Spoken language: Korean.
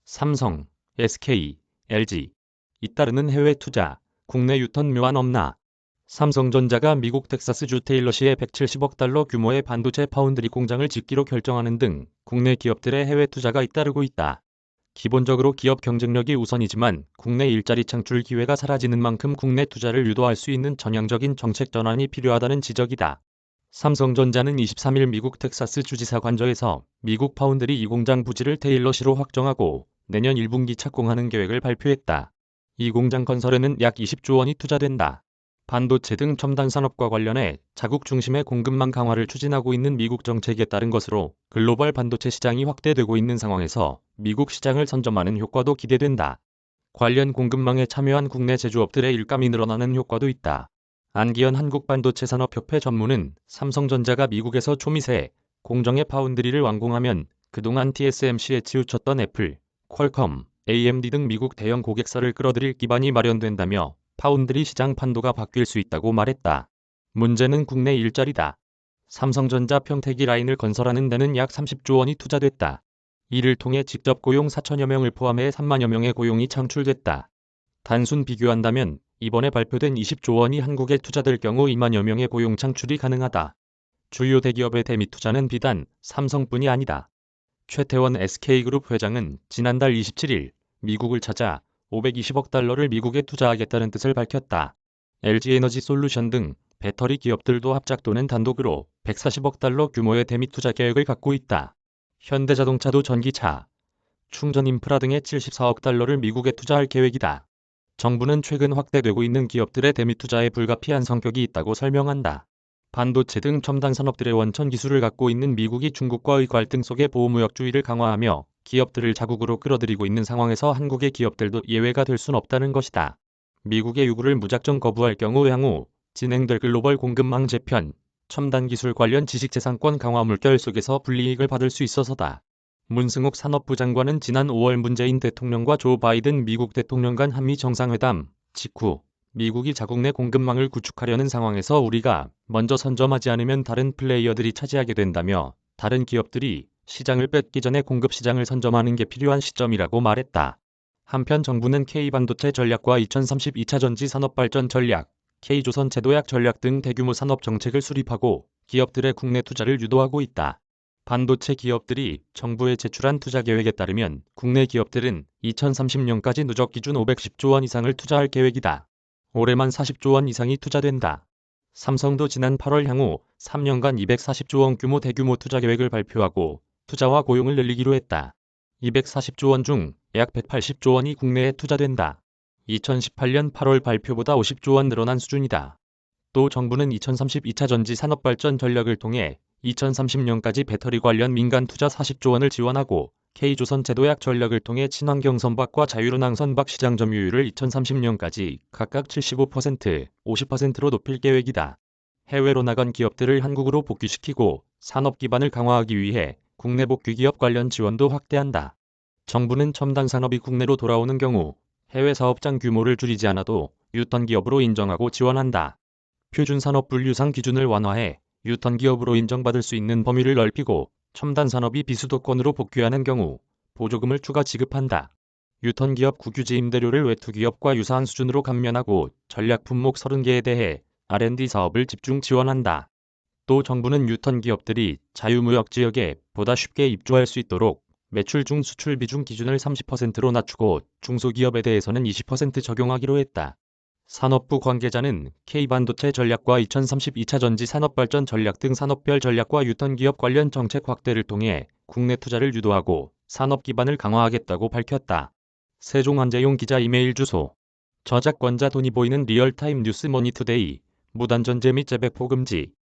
삼성, SK, LG 잇따르는 해외 투자, 국내 유턴 묘안 없나? 삼성전자가 미국 텍사스주 테일러시에 170억 달러 규모의 반도체 파운드리 공장을 짓기로 결정하는 등 국내 기업들의 해외 투자가 잇따르고 있다. 기본적으로 기업 경쟁력이 우선이지만 국내 일자리 창출 기회가 사라지는 만큼 국내 투자를 유도할 수 있는 전향적인 정책 전환이 필요하다는 지적이다. 삼성전자는 23일 미국 텍사스 주지사 관저에서 미국 파운드리 이 공장 부지를 테일러시로 확정하고 내년 1분기 착공하는 계획을 발표했다. 이 공장 건설에는 약 20조 원이 투자된다. 반도체 등 첨단 산업과 관련해 자국 중심의 공급망 강화를 추진하고 있는 미국 정책에 따른 것으로 글로벌 반도체 시장이 확대되고 있는 상황에서 미국 시장을 선점하는 효과도 기대된다. 관련 공급망에 참여한 국내 제조업들의 일감이 늘어나는 효과도 있다. 안기현 한국반도체산업협회 전무는 삼성전자가 미국에서 초미세 공정의 파운드리를 완공하면 그동안 TSMC에 치우쳤던 애플, 퀄컴, AMD 등 미국 대형 고객사를 끌어들일 기반이 마련된다며 파운드리 시장 판도가 바뀔 수 있다고 말했다. 문제는 국내 일자리다. 삼성전자 평택이 라인을 건설하는 데는 약 30조 원이 투자됐다. 이를 통해 직접 고용 4천여 명을 포함해 3만여 명의 고용이 창출됐다. 단순 비교한다면 이번에 발표된 20조 원이 한국에 투자될 경우 2만여 명의 고용 창출이 가능하다. 주요 대기업의 대미 투자는 비단 삼성뿐이 아니다. 최태원 SK그룹 회장은 지난달 27일 미국을 찾아 520억 달러를 미국에 투자하겠다는 뜻을 밝혔다. LG에너지솔루션 등 배터리 기업들도 합작 또는 단독으로 140억 달러 규모의 대미 투자 계획을 갖고 있다. 현대자동차도 전기차, 충전 인프라 등의 74억 달러를 미국에 투자할 계획이다. 정부는 최근 확대되고 있는 기업들의 대미 투자에 불가피한 성격이 있다고 설명한다. 반도체 등 첨단 산업들의 원천 기술을 갖고 있는 미국이 중국과의 갈등 속에 보호무역주의를 강화하며 기업들을 자국으로 끌어들이고 있는 상황에서 한국의 기업들도 예외가 될 순 없다는 것이다. 미국의 요구를 무작정 거부할 경우 향후 진행될 글로벌 공급망 재편, 첨단 기술 관련 지식재산권 강화 물결 속에서 불이익을 받을 수 있어서다. 문승욱 산업부 장관은 지난 5월 문재인 대통령과 조 바이든 미국 대통령 간 한미 정상회담 직후 미국이 자국 내 공급망을 구축하려는 상황에서 우리가 먼저 선점하지 않으면 다른 플레이어들이 차지하게 된다며 다른 기업들이 시장을 뺏기 전에 공급 시장을 선점하는 게 필요한 시점이라고 말했다. 한편 정부는 K반도체 전략과 2030 2차 전지 산업발전 전략, K조선 제도약 전략 등 대규모 산업 정책을 수립하고 기업들의 국내 투자를 유도하고 있다. 반도체 기업들이 정부에 제출한 투자 계획에 따르면 국내 기업들은 2030년까지 누적 기준 510조 원 이상을 투자할 계획이다. 올해만 40조 원 이상이 투자된다. 삼성도 지난 8월 향후 3년간 240조 원 규모 대규모 투자 계획을 발표하고 투자와 고용을 늘리기로 했다. 240조 원 중 약 180조 원이 국내에 투자된다. 2018년 8월 발표보다 50조 원 늘어난 수준이다. 또 정부는 2030 2차 전지 산업발전 전략을 통해 2030년까지 배터리 관련 민간 투자 40조 원을 지원하고 K조선 제도약 전략을 통해 친환경 선박과 자율운항 선박 시장 점유율을 2030년까지 각각 75%, 50%로 높일 계획이다. 해외로 나간 기업들을 한국으로 복귀시키고 산업 기반을 강화하기 위해 국내 복귀 기업 관련 지원도 확대한다. 정부는 첨단 산업이 국내로 돌아오는 경우 해외 사업장 규모를 줄이지 않아도 유턴 기업으로 인정하고 지원한다. 표준산업 분류상 기준을 완화해 유턴 기업으로 인정받을 수 있는 범위를 넓히고 첨단 산업이 비수도권으로 복귀하는 경우 보조금을 추가 지급한다. 유턴 기업 국유지 임대료를 외투 기업과 유사한 수준으로 감면하고 전략 품목 30개에 대해 R&D 사업을 집중 지원한다. 또 정부는 유턴 기업들이 자유무역 지역에 보다 쉽게 입주할 수 있도록 매출 중 수출 비중 기준을 30%로 낮추고 중소기업에 대해서는 20% 적용하기로 했다. 산업부 관계자는 K반도체 전략과 2030 2차 전지 산업발전 전략 등 산업별 전략과 유턴 기업 관련 정책 확대를 통해 국내 투자를 유도하고 산업 기반을 강화하겠다고 밝혔다. 세종한재용 기자 이메일 주소 저작권자 돈이 보이는 리얼타임 뉴스 머니투데이 무단전제 및 재배포 금지